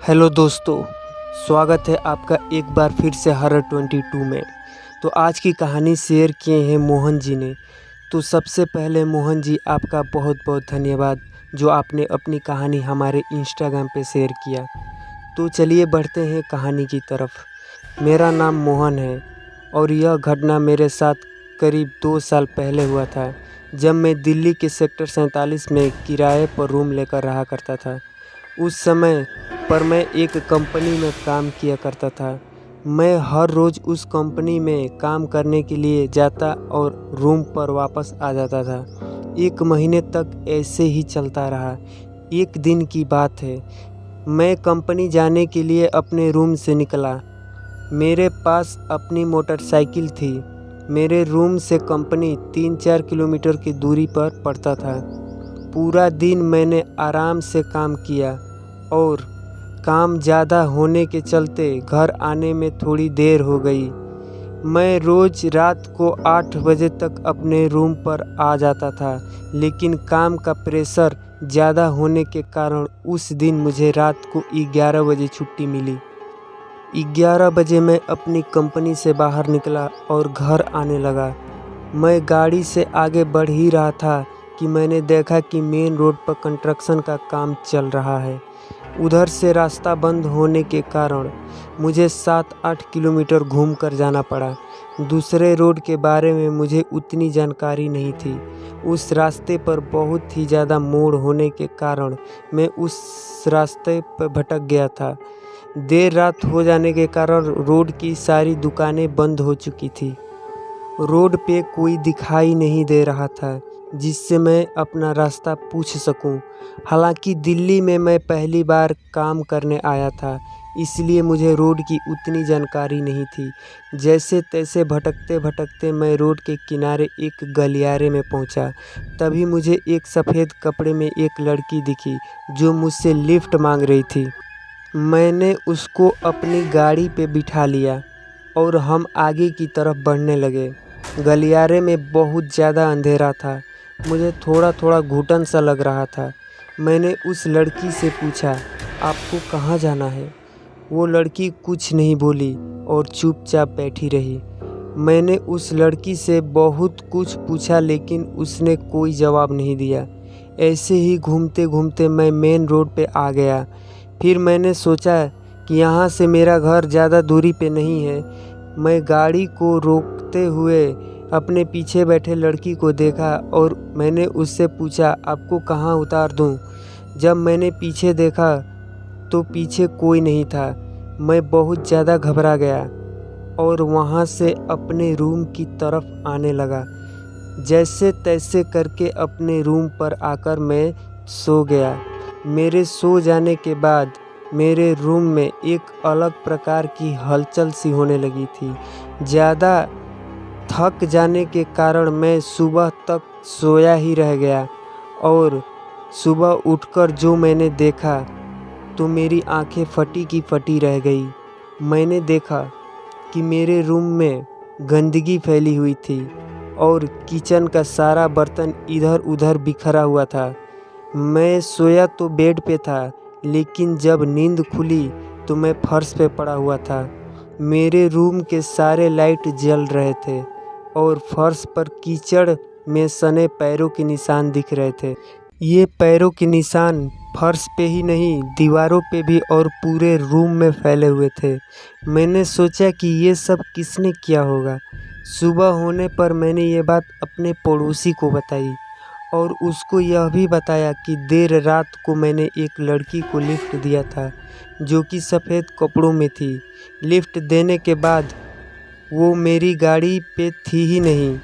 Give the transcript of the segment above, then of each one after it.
Hello दोस्तों, स्वागत है आपका एक बार फिर से हॉरर 22 में। तो आज की कहानी शेयर किए हैं मोहन जी ने। तो सबसे पहले मोहन जी आपका बहुत बहुत धन्यवाद जो आपने अपनी कहानी हमारे इंस्टाग्राम पे शेयर किया। तो चलिए बढ़ते हैं कहानी की तरफ। मेरा नाम मोहन है और यह घटना मेरे साथ करीब 2 साल पहले हुआ था, जब मैं दिल्ली के सेक्टर 47 में किराए पर रूम लेकर रहा करता था। उस समय पर मैं एक कंपनी में काम किया करता था। मैं हर रोज़ उस कंपनी में काम करने के लिए जाता और रूम पर वापस आ जाता था। 1 महीने तक ऐसे ही चलता रहा। एक दिन की बात है, मैं कंपनी जाने के लिए अपने रूम से निकला। मेरे पास अपनी मोटरसाइकिल थी। मेरे रूम से कंपनी 3-4 किलोमीटर की दूरी पर पड़ता था। पूरा दिन मैंने आराम से काम किया और काम ज़्यादा होने के चलते घर आने में थोड़ी देर हो गई। मैं रोज़ रात को 8 बजे तक अपने रूम पर आ जाता था, लेकिन काम का प्रेशर ज़्यादा होने के कारण उस दिन मुझे रात को 11 बजे छुट्टी मिली। 11 बजे मैं अपनी कंपनी से बाहर निकला और घर आने लगा। मैं गाड़ी से आगे बढ़ ही रहा था कि मैंने देखा कि मेन रोड पर कंस्ट्रक्शन का काम चल रहा है। उधर से रास्ता बंद होने के कारण मुझे 7-8 किलोमीटर घूमकर जाना पड़ा। दूसरे रोड के बारे में मुझे उतनी जानकारी नहीं थी। उस रास्ते पर बहुत ही ज़्यादा मोड़ होने के कारण मैं उस रास्ते पर भटक गया था। देर रात हो जाने के कारण रोड की सारी दुकानें बंद हो चुकी थी। रोड पे कोई दिखाई नहीं दे रहा था जिससे मैं अपना रास्ता पूछ सकूं। हालांकि दिल्ली में मैं पहली बार काम करने आया था, इसलिए मुझे रोड की उतनी जानकारी नहीं थी। जैसे तैसे भटकते भटकते मैं रोड के किनारे एक गलियारे में पहुंचा। तभी मुझे एक सफ़ेद कपड़े में एक लड़की दिखी जो मुझसे लिफ्ट मांग रही थी। मैंने उसको अपनी गाड़ी पे बिठा लिया और हम आगे की तरफ बढ़ने लगे। गलियारे में बहुत ज़्यादा अंधेरा था। मुझे थोड़ा थोड़ा घुटन सा लग रहा था। मैंने उस लड़की से पूछा, आपको कहाँ जाना है? वो लड़की कुछ नहीं बोली और चुपचाप बैठी रही। मैंने उस लड़की से बहुत कुछ पूछा, लेकिन उसने कोई जवाब नहीं दिया। ऐसे ही घूमते घूमते मैं मेन रोड पे आ गया। फिर मैंने सोचा कि यहाँ से मेरा घर ज़्यादा दूरी पे नहीं है। मैं गाड़ी को रोकते हुए अपने पीछे बैठे लड़की को देखा और मैंने उससे पूछा, आपको कहाँ उतार दूँ? जब मैंने पीछे देखा तो पीछे कोई नहीं था। मैं बहुत ज़्यादा घबरा गया और वहाँ से अपने रूम की तरफ आने लगा। जैसे तैसे करके अपने रूम पर आकर मैं सो गया। मेरे सो जाने के बाद मेरे रूम में एक अलग प्रकार की हलचल सी होने लगी थी। ज़्यादा थक जाने के कारण मैं सुबह तक सोया ही रह गया और सुबह उठकर जो मैंने देखा तो मेरी आंखें फटी की फटी रह गई। मैंने देखा कि मेरे रूम में गंदगी फैली हुई थी और किचन का सारा बर्तन इधर उधर बिखरा हुआ था। मैं सोया तो बेड पे था, लेकिन जब नींद खुली तो मैं फर्श पे पड़ा हुआ था। मेरे रूम के सारे लाइट जल रहे थे और फर्श पर कीचड़ में सने पैरों के निशान दिख रहे थे। ये पैरों के निशान फर्श पे ही नहीं, दीवारों पे भी और पूरे रूम में फैले हुए थे। मैंने सोचा कि ये सब किसने किया होगा। सुबह होने पर मैंने ये बात अपने पड़ोसी को बताई और उसको यह भी बताया कि देर रात को मैंने एक लड़की को लिफ्ट दिया था जो कि सफ़ेद कपड़ों में थी। लिफ्ट देने के बाद वो मेरी गाड़ी पे थी ही नहीं।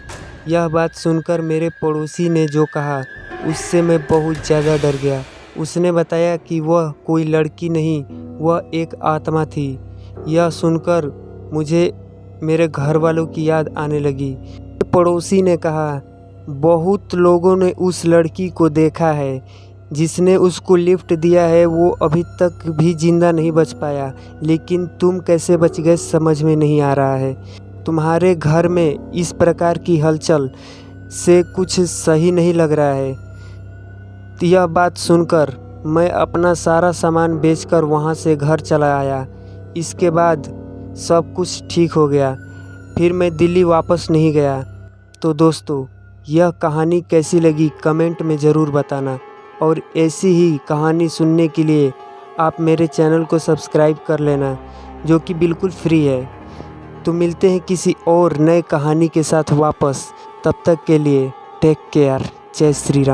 यह बात सुनकर मेरे पड़ोसी ने जो कहा उससे मैं बहुत ज़्यादा डर गया। उसने बताया कि वह कोई लड़की नहीं, वह एक आत्मा थी। यह सुनकर मुझे मेरे घर वालों की याद आने लगी। पड़ोसी ने कहा, बहुत लोगों ने उस लड़की को देखा है। जिसने उसको लिफ्ट दिया है वो अभी तक भी जिंदा नहीं बच पाया, लेकिन तुम कैसे बच गए समझ में नहीं आ रहा है। तुम्हारे घर में इस प्रकार की हलचल से कुछ सही नहीं लग रहा है। यह बात सुनकर मैं अपना सारा सामान बेचकर वहाँ से घर चला आया। इसके बाद सब कुछ ठीक हो गया। फिर मैं दिल्ली वापस नहीं गया। तो दोस्तों, यह कहानी कैसी लगी कमेंट में ज़रूर बताना, और ऐसी ही कहानी सुनने के लिए आप मेरे चैनल को सब्सक्राइब कर लेना, जो कि बिल्कुल फ्री है। तो मिलते हैं किसी और नए कहानी के साथ वापस। तब तक के लिए टेक केयर। जय श्री राम।